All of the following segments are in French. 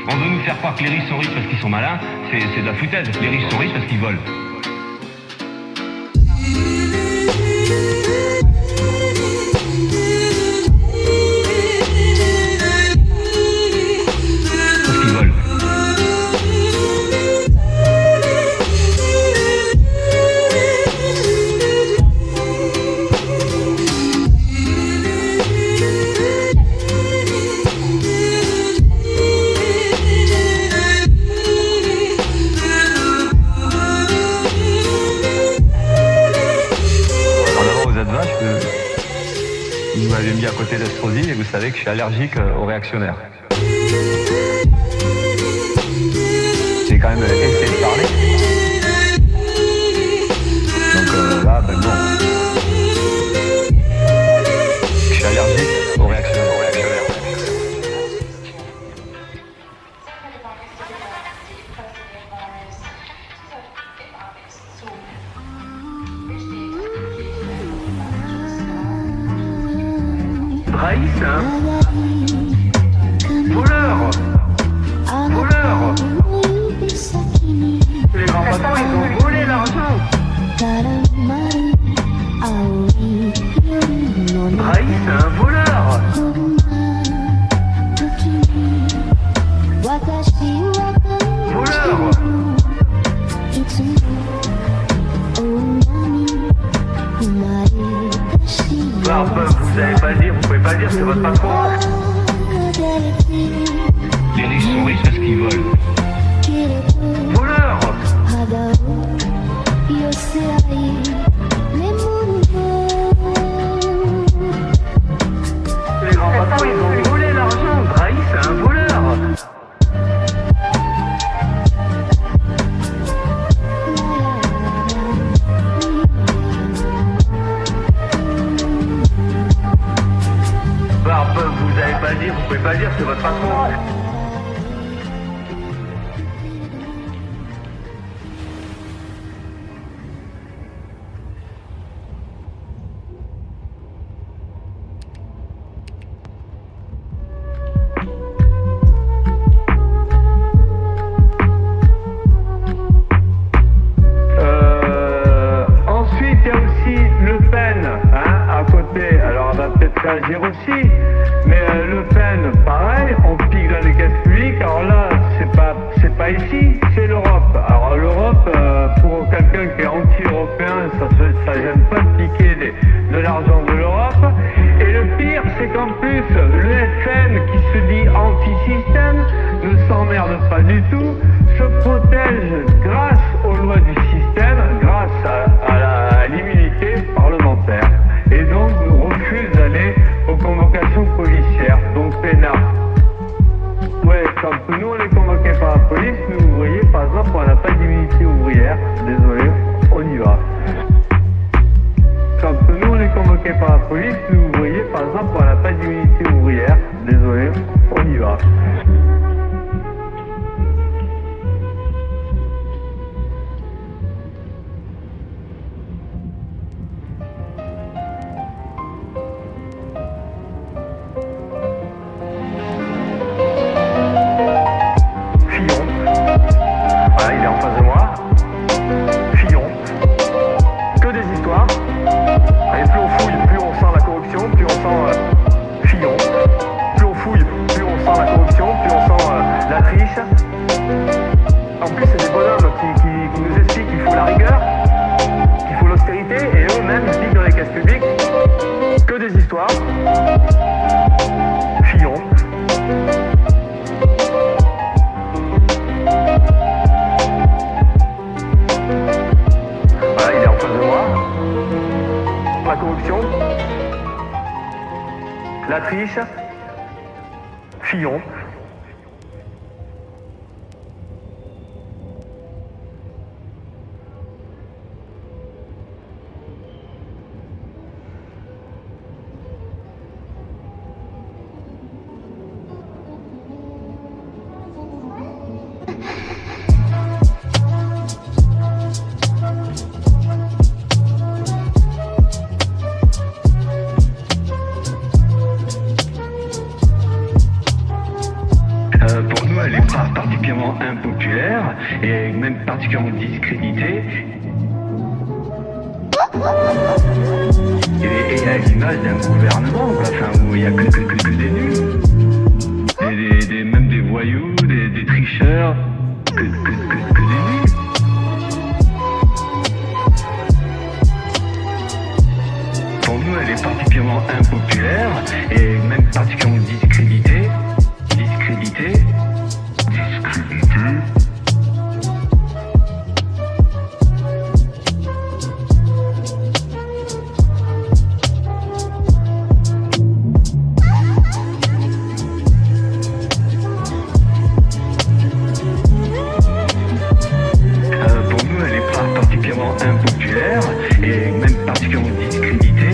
On veut nous faire croire que les riches sont riches parce qu'ils sont malins, c'est de la foutaise. Les riches sont riches parce qu'ils volent. Parce qu'ils volent. Vous m'avez mis à côté d'Estrosi et vous savez que je suis allergique aux réactionnaires. J'ai quand même essayé de parler. Donc là, ben non. Je suis allergique aux réactionnaires. Raïs, voleur. Les grands patrons, ils ont volé l'argent. Raïs, un voleur. Voleur. Bah, vous savez pas le dire, vous pouvez pas le dire, c'est votre patron. Les riches sont riches parce qu'ils volent. Voleur. Les grands patrons, ils ont volé l'argent. Raïs, c'est un voleur. Vous n'allez pas le dire, vous pouvez pas le dire, c'est votre patron. Ensuite, il y a aussi Le Pen, à côté. Alors, on va peut-être réagir aussi. Mais Le Pen, pareil, on pique dans les caisses publiques. Alors là, c'est pas ici, c'est l'Europe. Alors l'Europe, pour quelqu'un qui est anti-européen, ça gêne pas de piquer de l'argent de l'Europe. Et le pire, c'est qu'en plus, le FN, qui se dit anti-système, ne s'emmerde pas du tout, se protège grâce aux lois du système, grâce à l'immunité parlementaire. Et donc nous refuse d'aller aux convocations policières, donc peinard. Ouais, quand nous on est convoqués par la police, nous ouvriers par exemple, on n'a pas d'immunité ouvrière, désolé, on y va. Quand nous on est convoqués par la police, nous ouvriers par exemple, on n'a pas d'immunité ouvrière, désolé, on y va. En plus, c'est des bonhommes qui nous expliquent qu'il faut la rigueur, qu'il faut l'austérité, et eux-mêmes ils piquent dans les caisses publiques que des histoires. Fillon. Voilà, il est en face de moi. La corruption. La triche. Fillon. particulièrement impopulaire et même particulièrement discrédité. Et à l'image d'un gouvernement, quoi, enfin, où il n'y a que des nuls. Même des voyous, des tricheurs, que des nuls. Pour nous, elle est particulièrement impopulaire et même particulièrement discréditée. Impopulaire et même particulièrement discrédité.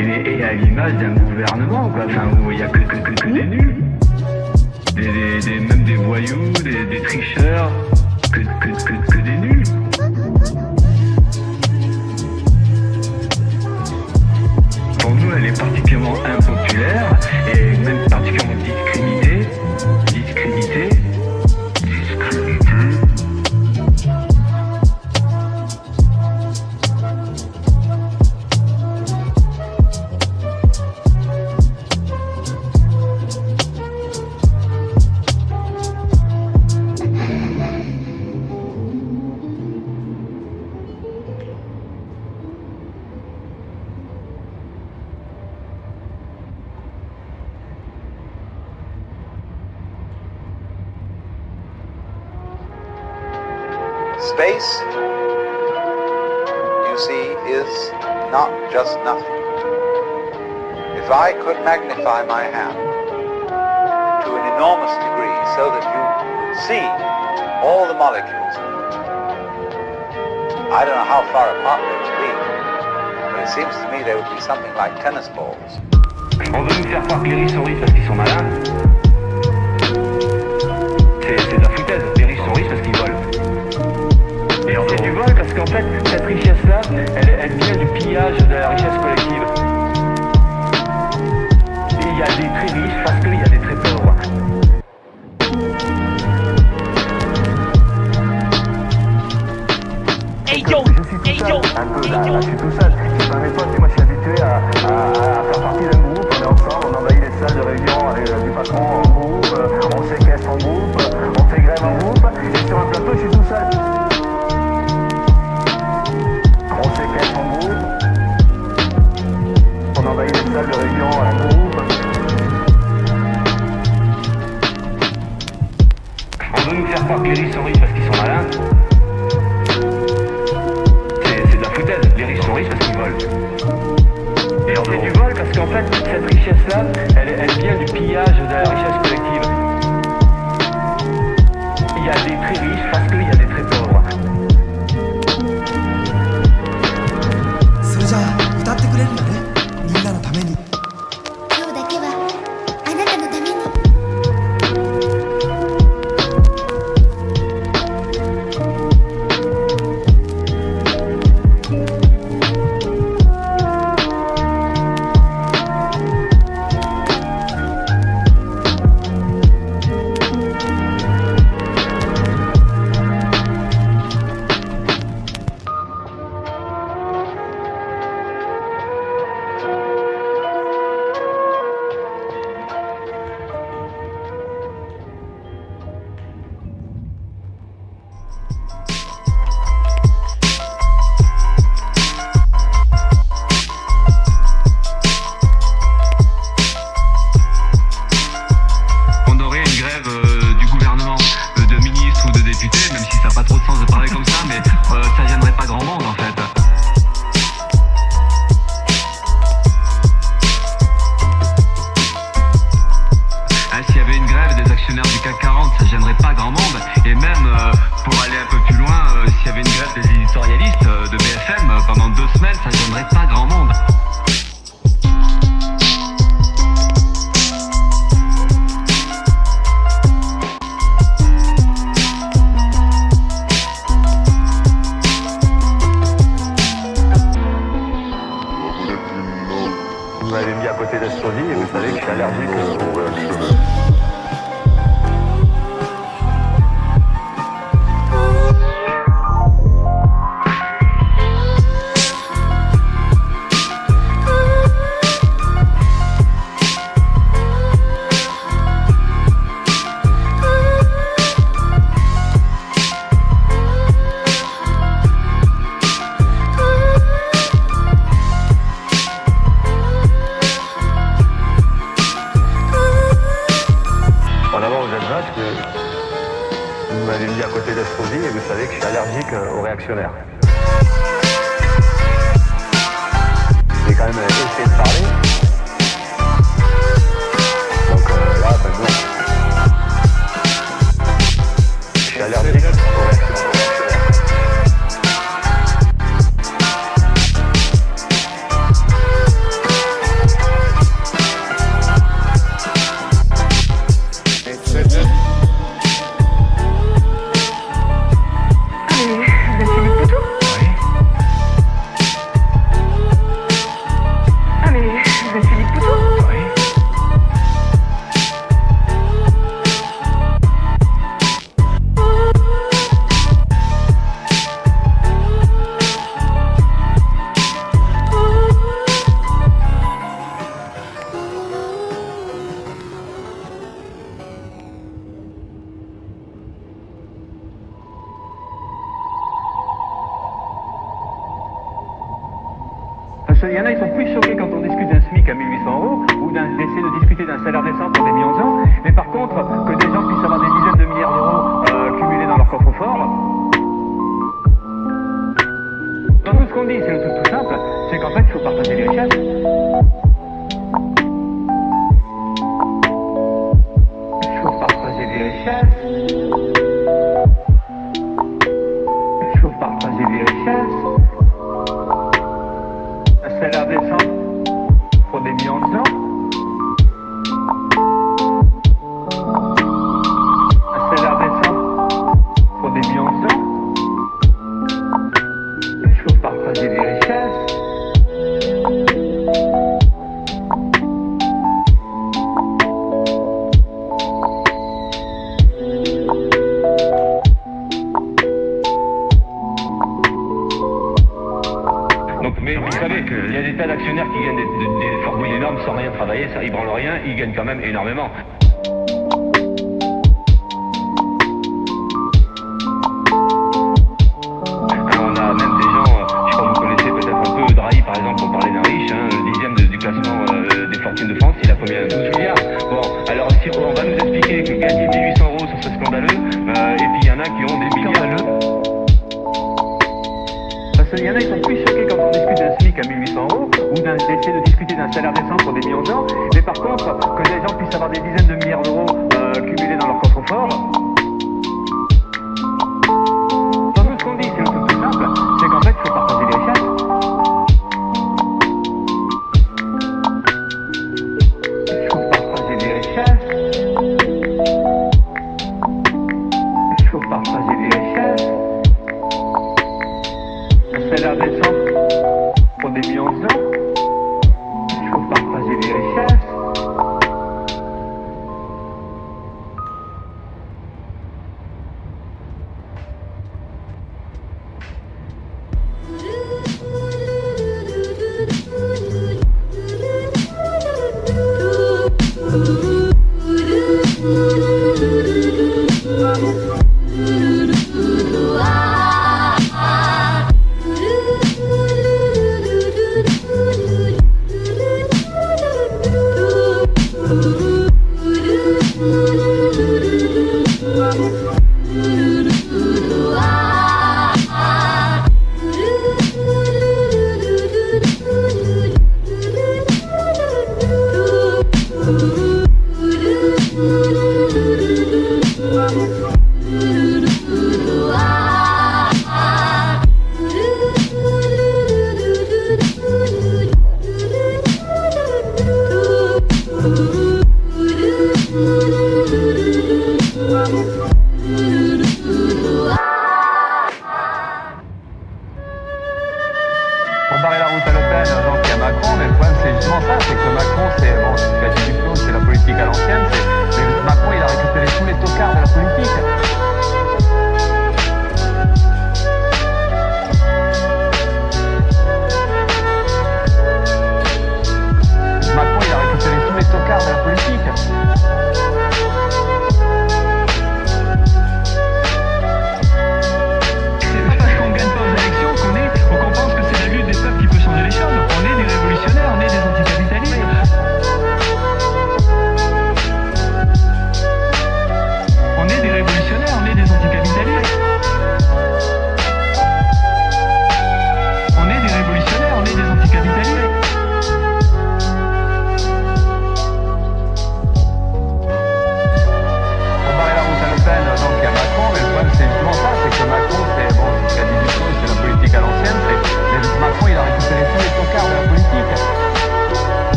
Et à l'image d'un gouvernement, quoi, enfin, où il n'y a que des nuls. Même des voyous, des tricheurs, que des nuls. Pour nous, elle est particulièrement impopulaire et même particulièrement discréditée. Space, you see, is not just nothing. If I could magnify my hand to an enormous degree so that you could see all the molecules, I don't know how far apart they would be, but it seems to me they would be something like tennis balls. On veut nous faire croire que les riches sont riches parce qu'ils sont malins. C'est de la foutaise. Les riches sont riches parce qu'ils volent. C'est du vol parce qu'en fait, cette richesse-là, elle vient du pillage de la richesse collective. Et il y a des très riches parce qu'il y a des très pauvres. Je suis tout seul. C'est pas mes potes, moi je suis habitué à faire partie d'un groupe, on est ensemble, on envahit les salles de réunion avec du patron en groupe, on séquestre en groupe, on fait grève en groupe, et sur un plateau je suis tout seul. On séquestre en groupe, on envahit les salles de réunion en groupe. On veut nous faire croire que les riches sont riches parce qu'ils sont malins. C'est de la foutaise. Les riches sont riches parce qu'ils volent. Et c'est du vol parce qu'en fait, cette richesse-là, elle vient du pillage de la richesse collective. Il y a des très riches parce qu'il y a des très pauvres. それじゃあ歌ってくれるんだね、みんなのために。今日だけはあなたのために。Vous m'avez mis à côté d'Estrosi et vous savez que je suis allergique aux réactionnaires. Vous m'avez mis à côté d'Estrosi et vous savez que je suis allergique aux réactionnaires. J'ai quand même essayé de parler. Donc là, maintenant, je suis allergique aux réactionnaires. Il y en a, ils sont plus choqués quand on discute d'un SMIC à 1800 € ou d'essayer de discuter d'un salaire décent pour des millions de gens, mais par contre, que des gens puissent avoir des dizaines de milliards d'euros cumulés dans leur coffre-fort. Donc tout ce qu'on dit, c'est le truc tout simple, c'est qu'en fait, il faut partager les richesses. Il faut partager les richesses. Il faut partager les richesses. Un salaire décent pour des millions de gens. Un salaire décent pour des millions de gens. Il faut partager les richesses. Donc, mais vous savez qu'il y a des tas d'actionnaires qui gagnent des fortunes énormes sans rien travailler, ça, ils branlent rien, ils gagnent quand même énormément. On a même des gens, je crois que vous connaissez peut-être un peu Drahi par exemple, on parlait d'un riche, le 10e du classement des fortunes de France, il a combien? 12 milliards. Bon, alors si on va nous expliquer que gagner 1800 € ça serait scandaleux, et puis il y en a qui ont des milliards. Il y en a, ils sont plus choqués quand on discute d'un SMIC à 1800 € ou d'essayer de discuter d'un salaire décent pour des millions de gens, mais par contre, que des gens puissent avoir des dizaines de milliards d'euros cumulés dans leur coffre-fort. Donc tout ce qu'on dit, c'est le truc tout simple, c'est qu'en fait, il faut partager les richesses. Il faut partager les richesses. Il faut partager les richesses. Un salaire décent pour des millions de gens. Il faut partager les richesses.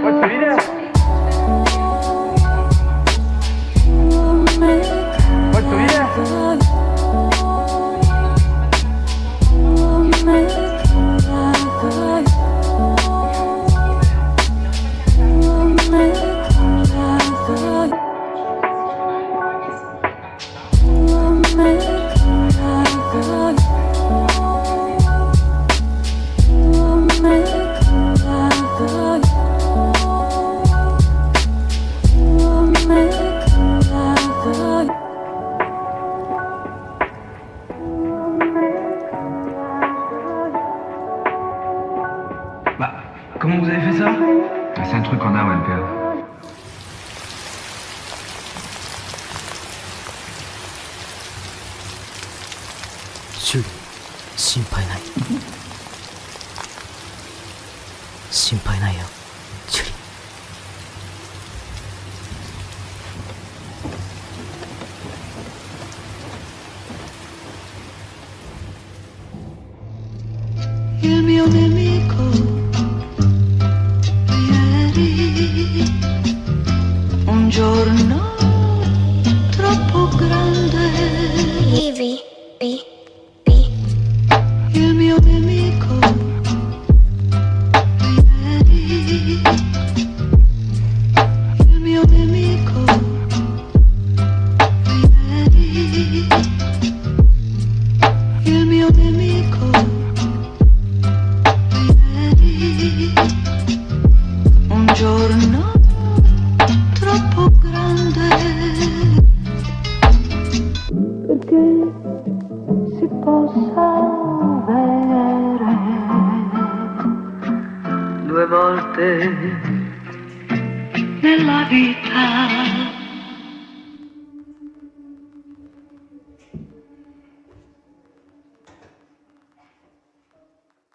Faccio ridere? Faccio ridere? Bah, comment vous avez fait ça? C'est un truc en a, ouais, le père. シュリ心配ない心配ないよシュリIl mio nemico ieri, un giorno troppo grande. Evie, B. Il mio nemico ieri, il mio nemico ieri, il mio nemico ieri, un giorno troppo grande, perché si possa avere due volte nella vita